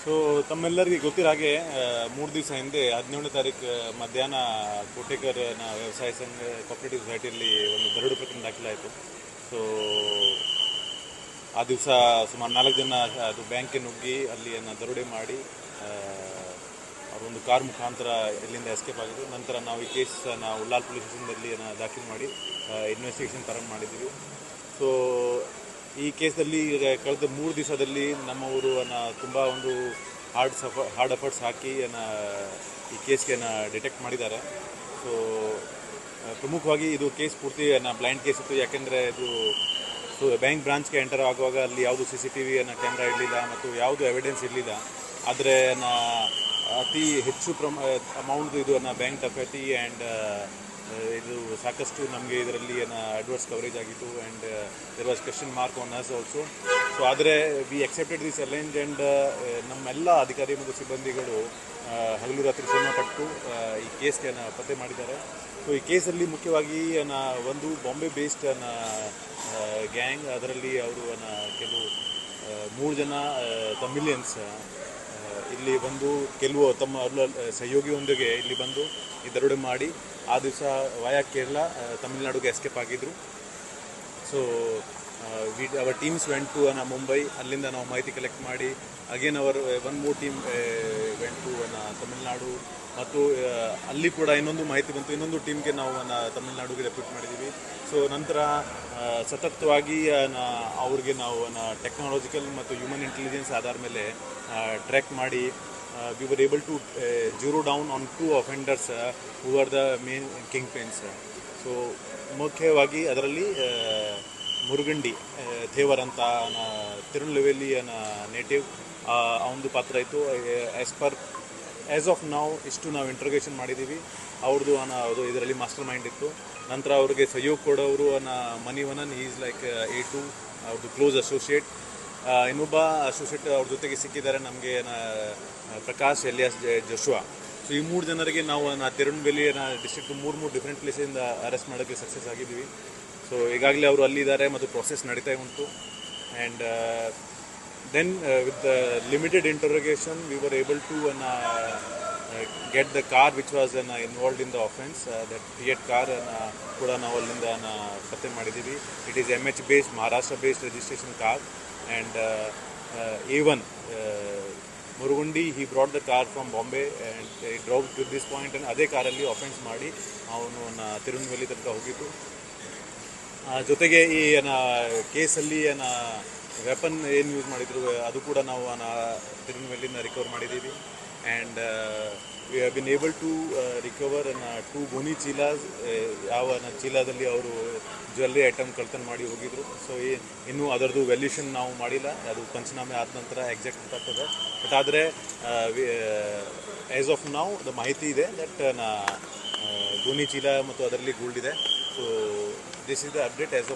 So ತಮ್ಮೆಲ್ಲರಿಗೆ ಗೊತ್ತಿರೋ ಹಾಗೆ 3 ದಿವಸ ಹಿಂದೆ 17ನೇ ತಾರೀಕು ಮಧ್ಯಾಹ್ನ ಕೋಟೇಕರ್ನ ವ್ಯವಸಾಯ ಸಂಘ ಕೋಆಪರೇಟಿವ್ ಸೊಸೈಟಿಯಲ್ಲಿ ಒಂದು ದರೋಡೆ ಪ್ರಕರಣ ದಾಖಲಾಯಿತು. ಸೊ ಆ ದಿವಸ ಸುಮಾರು 4 ಜನ ಅದು ಬ್ಯಾಂಕ್ಗೆ ನುಗ್ಗಿ ಅಲ್ಲಿ ದರೋಡೆ ಮಾಡಿ ಅವರೊಂದು ಕಾರ್ ಮುಖಾಂತರ ಇಲ್ಲಿಂದ ಎಸ್ಕೇಪ್ ಆಗಿದ್ರು. ನಂತರ ನಾವು ಈ ಕೇಸನ್ನು ಉಳ್ಳಾಲ್ ಪೊಲೀಸ್ ಸ್ಟೇಷನ್ದಲ್ಲಿ ದಾಖಲು ಮಾಡಿ ಇನ್ವೆಸ್ಟಿಗೇಷನ್ ಪ್ರಾರಂಭ ಮಾಡಿದ್ದೀವಿ. ಸೊ ಈ ಕೇಸಲ್ಲಿ ಕಳೆದ 3 ದಿವಸದಲ್ಲಿ ನಮ್ಮ ಊರು ತುಂಬ ಒಂದು ಹಾರ್ಡ್ ಎಫರ್ಟ್ಸ್ ಹಾಕಿ ಈ ಕೇಸ್ಗೆ ಡಿಟೆಕ್ಟ್ ಮಾಡಿದ್ದಾರೆ. ಸೊ ಪ್ರಮುಖವಾಗಿ ಇದು ಕೇಸ್ ಪೂರ್ತಿ ಬ್ಲೈಂಡ್ ಕೇಸ್ ಇತ್ತು. ಯಾಕೆಂದರೆ ಇದು ಬ್ಯಾಂಕ್ ಬ್ರಾಂಚ್ಗೆ ಎಂಟರ್ ಆಗುವಾಗ ಅಲ್ಲಿ ಯಾವುದು CCTV ಕ್ಯಾಮ್ರಾ ಇರಲಿಲ್ಲ ಮತ್ತು ಯಾವುದು ಎವಿಡೆನ್ಸ್ ಇರಲಿಲ್ಲ. ಆದರೆ ಅತಿ ಹೆಚ್ಚು ಅಮೌಂಟ್ ಇದು ಬ್ಯಾಂಕ್ ಡಕೈತಿ ಆ್ಯಂಡ್ ಇದು ಸಾಕಷ್ಟು ನಮಗೆ ಇದರಲ್ಲಿ ಅಡ್ವರ್ಸ್ ಕವರೇಜ್ ಆಗಿತ್ತು and there was question mark on us also. So ಆದರೆ we accepted this challenge and ನಮ್ಮೆಲ್ಲ ಅಧಿಕಾರಿ ಮತ್ತು ಸಿಬ್ಬಂದಿಗಳು ಹಗಲು ರಾತ್ರಿ ಶ್ರಮ ಪಟ್ಟು ಈ ಕೇಸ್ಗೆ ಪತ್ತೆ ಮಾಡಿದ್ದಾರೆ. ಸೊ ಈ ಕೇಸಲ್ಲಿ ಮುಖ್ಯವಾಗಿ ಒಂದು ಬಾಂಬೆ ಬೇಸ್ಡ್ ಗ್ಯಾಂಗ್, ಅದರಲ್ಲಿ ಅವರು ಕೆಲವು 3 ಜನ ತಮಿಳಿಯನ್ಸ್ ಇಲ್ಲಿ ಬಂದು ಕೆಲವು ತಮ್ಮ ಸಹಯೋಗಿಯೊಂದಿಗೆ ಇಲ್ಲಿ ಬಂದು ಈ ದರೋಡೆ ಮಾಡಿ ಆ ದಿವಸ ವಯಾ ಕೇರಳ ತಮಿಳುನಾಡಿಗೆ ಎಸ್ಕೇಪ್ ಆಗಿದ್ದರು. So our teams went to Mumbai. ಅಲ್ಲಿಂದ ನಾವು ಮಾಹಿತಿ ಕಲೆಕ್ಟ್ ಮಾಡಿ again one more team went to Tamil Nadu ಮತ್ತು ಅಲ್ಲಿ ಕೂಡ ಇನ್ನೊಂದು ಮಾಹಿತಿ ಬಂತು. ಇನ್ನೊಂದು ಟೀಮ್ಗೆ ನಾವು ತಮಿಳುನಾಡಿಗೆ ರೆಪ್ಯೂಟ್ ಮಾಡಿದ್ದೀವಿ. ಸೊ ನಂತರ ಸತತವಾಗಿ ಅವ್ರಿಗೆ ನಾವು ಟೆಕ್ನಾಲಜಿಕಲ್ ಮತ್ತು ಹ್ಯೂಮನ್ ಇಂಟೆಲಿಜೆನ್ಸ್ ಆಧಾರ ಮೇಲೆ ಟ್ರ್ಯಾಕ್ ಮಾಡಿ we were able to zero down on 2 offenders who are the main kingpins. So ಮುಖ್ಯವಾಗಿ ಅದರಲ್ಲಿ ಮುರುಗಂಡಿ ಥೇವರ್ ಅಂತ ತಿರುನೆಲ್ವೇಲಿ ನೇಟಿವ್ ಅವನದು ಪಾತ್ರ ಇತ್ತು. ಆ್ಯಸ್ ಆಫ್ ನಾವು ಇಷ್ಟು ನಾವು ಇಂಟ್ರೋಗೇಷನ್ ಮಾಡಿದ್ದೀವಿ. ಅವ್ರದ್ದು ಅದು ಇದರಲ್ಲಿ ಮಾಸ್ಟರ್ ಮೈಂಡ್ ಇತ್ತು. ನಂತರ ಅವ್ರಿಗೆ ಸಹಯೋಗ ಕೊಡೋರು ಮನಿವನನ್ ಈಸ್ ಲೈಕ್ A2 ಅವ್ರದ್ದು ಕ್ಲೋಸ್ ಅಸೋಸಿಯೇಟ್. ಇನ್ನೊಬ್ಬ ಅಸೋಸಿಯೇಟ್ ಅವ್ರ ಜೊತೆಗೆ ಸಿಕ್ಕಿದ್ದಾರೆ ನಮಗೆ ಪ್ರಕಾಶ್ ಎಲಿಯಾಸ್ ಜೋಶುವಾ. ಸೊ ಈ 3 ಜನರಿಗೆ ನಾವು ತಿರುನೆಲ್ವೇಲಿ ಡಿಸ್ಟ್ರಿಕ್ಟ್ 3 ಡಿಫ್ರೆಂಟ್ ಪ್ಲೇಸಿಂದ ಅರೆಸ್ಟ್ ಮಾಡೋಕ್ಕೆ ಸಕ್ಸಸ್ ಆಗಿದ್ದೀವಿ. ಸೊ ಈಗಾಗಲೇ ಅವರು ಅಲ್ಲಿದ್ದಾರೆ ಮತ್ತು ಪ್ರೊಸೆಸ್ ನಡೀತಾ ಉಂಟು. And then with the limited interrogation we were able to get the car which was involved in the offence. That Fiat car ಕೂಡ ನಾವು ಅಲ್ಲಿಂದ ಪತ್ತೆ ಮಾಡಿದ್ದೀವಿ. It is MH based, Maharashtra based registration car. And A1 Murugundi he brought the car from Bombay and he drove to this point and ಅದೇ ಕಾರಲ್ಲಿ offence ಮಾಡಿ ಅವನು ತಿರುನೆಲ್ವೇಲಿ ತನಕ ಹೋಗಿದ್ದು. ಜೊತೆಗೆ ಈ ಕೇಸಲ್ಲಿ ವೆಪನ್ ಏನು ಯೂಸ್ ಮಾಡಿದ್ರು ಅದು ಕೂಡ ನಾವು ತಿರುನೆಲ್ವೇಲಿನ ರಿಕವರ್ ಮಾಡಿದ್ದೀವಿ. And we have been able to recover 2 ಗೋನಿ ಚೀಲಾಸ್. ಯಾವ ಚೀಲಾದಲ್ಲಿ ಅವರು ಜ್ಯುವೆಲ್ಲರಿ ಐಟಮ್ ಕಳ್ತನ ಮಾಡಿ ಹೋಗಿದ್ರು. ಸೊ ಇನ್ನೂ ಅದರದ್ದು ವ್ಯಾಲ್ಯೂಷನ್ ನಾವು ಮಾಡಿಲ್ಲ, ಅದು ಪಂಚನಾಮೆ ಆದ ನಂತರ ಎಕ್ಸಾಕ್ಟ್ ಗೊತ್ತಾಗ್ತದೆ. ಬಟ್ ಆದರೆ ಆ್ಯಸ್ ಆಫ್ ನಾವು ದ ಮಾಹಿತಿ ಇದೆ ದಟ್ ಗೋನಿ ಚೀಲ ಮತ್ತು ಅದರಲ್ಲಿ ಗೋಲ್ಡ್ ಇದೆ. So this is the update as of